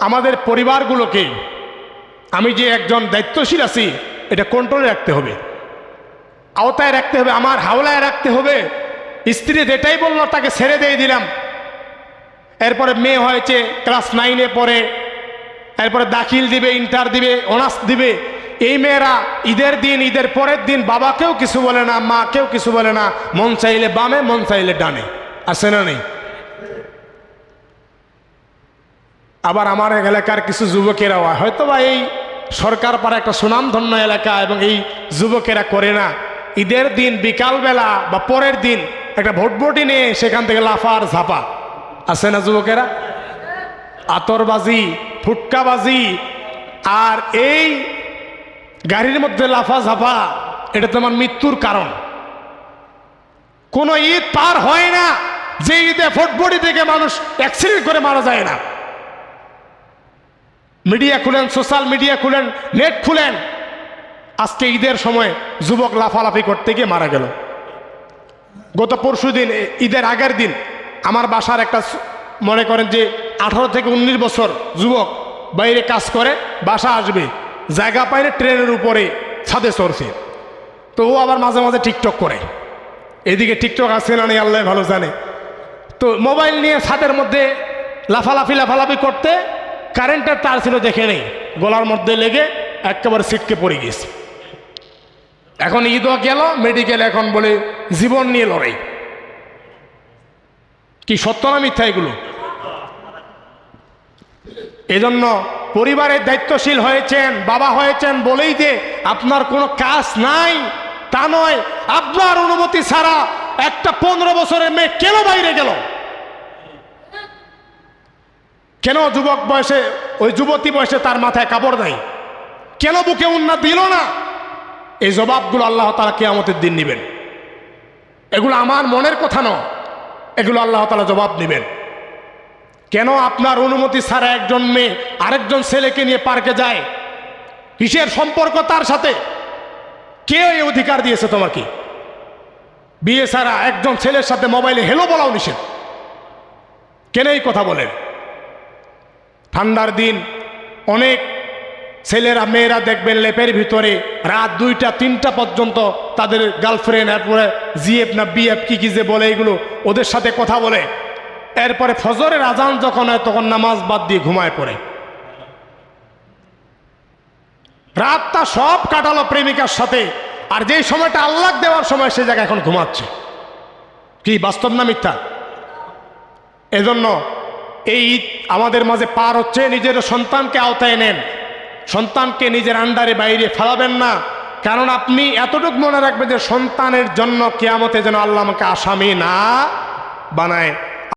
আমাদের পরিবারগুলোকে আমি যে একজন দায়িত্বশীল আছি এটা কন্ট্রোলে রাখতে হবে, আওতায় রাখতে হবে, আমার হাওলায় রাখতে হবে। স্ত্রী যেটাই বললো তাকে ছেড়ে দিয়ে দিলাম। এরপরে মেয়ে হয়েছে ক্লাস 9-এ পড়ে, এরপরে দাখিল দিবে, ইন্টার দিবে, অনার্স দিবে। এই মেয়েরা ঈদের দিন, ঈদের পরের দিন বাবাকেও কিছু বলে না, মাকেও কিছু বলে না, মন চাইলে বামে মন চাইলে ডানে, আছে না নেই? আবার আমার এলাকার কিছু যুবকেরা হয়তো বা এই সরকার পাড়া একটা সুনামধন্য এলাকা, এবং এই যুবকেরা করে না, ঈদের দিন বিকালবেলা বা পরের দিন একটা ভোটবটি নিয়ে সেখান থেকে লাফার ঝাপা, আছে না যুবকেরা? আতরবাজি, ফুটকাবাজি, আর এই গাড়ির মধ্যে লাফা ঝাপা, এটা তোমার মৃত্যুর কারণ। কোন ঈদ পার হয় না যে ঈদে ফুটবটি থেকে মানুষ অ্যাক্সিডেন্ট করে মারা যায় না। মিডিয়া খুলেন, সোশ্যাল মিডিয়া খুলেন, নেট খুলেন, আজকে ঈদের সময় যুবক লাফালাফি করতে গিয়ে মারা গেল। গত পরশু দিন, ঈদের আগের দিন, আমার বাসার একটা মনে করেন যে 18 থেকে 19 বছর যুবক বাইরে কাজ করে, বাসা আসবে, জায়গা পাইলে ট্রেনের উপরে ছাদে চড়ছে। তো ও আবার মাঝে মাঝে টিকটক করে, এদিকে টিকটক আছে না নেই আল্লাহ ভালো জানে। তো মোবাইল নিয়ে ছাদের মধ্যে লাফালাফি করতে কারেন্টের তার ছিল দেখে নেই, গলার মধ্যে লেগে একেবারে ছিটকে পড়ে গেছে। এখন ঈদও গেল, মেডিকেল, এখন বলে জীবন নিয়ে লড়াই। কি সত্য না মিথ্যা এগুলো? এজন্য পরিবারের দায়িত্বশীল হয়েছেন, বাবা হয়েছেন বলেই যে আপনার কোনো কাজ নাই তা নয়। আপনার অনুমতি ছাড়া একটা 15 বছরের মেয়ে কেন বাইরে গেল? কেন যুবক বয়সে, ওই যুবতী বয়সে তার মাথায় কাপড় নাই? কেন বুকে উন্না দিল না? এই জবাবগুলো আল্লাহ তাআলা কিয়ামতের দিন নেবেন। এগুলো আমার মনের কথা নয়, এগুলো আল্লাহ তাআলা জবাব নেবেন। কেন আপনার অনুমতি ছাড়া একজন মেয়ে আরেকজন ছেলেকে নিয়ে পার্কে যায়? কিসের সম্পর্ক তার সাথে? কে এই অধিকার দিয়েছে তোমাকে? বিয়ে ছাড়া একজন ছেলের সাথে মোবাইলে হেলো বলাও নিষেধ। কেন এই কথা বলেন? ঠান্ডার দিন অনেক ছেলেরা মেয়েরা দেখবেন লেপের ভিতরে রাত 2টা-3টা পর্যন্ত তাদের গার্লফ্রেন্ড, এরপরে জিএফ না বিএফ কি যে বলে, এগুলো ওদের সাথে কথা বলে। এরপরে ফজরের আজান যখন হয় তখন নামাজ বাদ দিয়ে ঘুমায় পড়ে। রাতটা সব কাটালো প্রেমিকার সাথে, আর যেই সময়টা আল্লাহ দেওয়ার সময় সে জায়গায় এখন ঘুমাচ্ছে। কি বাস্তব না মিথ্যা? এজন্য এই ঈদ আমাদের মাঝে পার হচ্ছে, নিজের সন্তানকে আওতায় নেন, সন্তানকে নিজের আন্ডারে বাইরে ফেলাবেন না। কারণ আপনি এতটুকু মনে রাখবেন যে সন্তানের জন্য কিয়ামতে যেন আল্লাহ আমাকে আসামি না বানায়।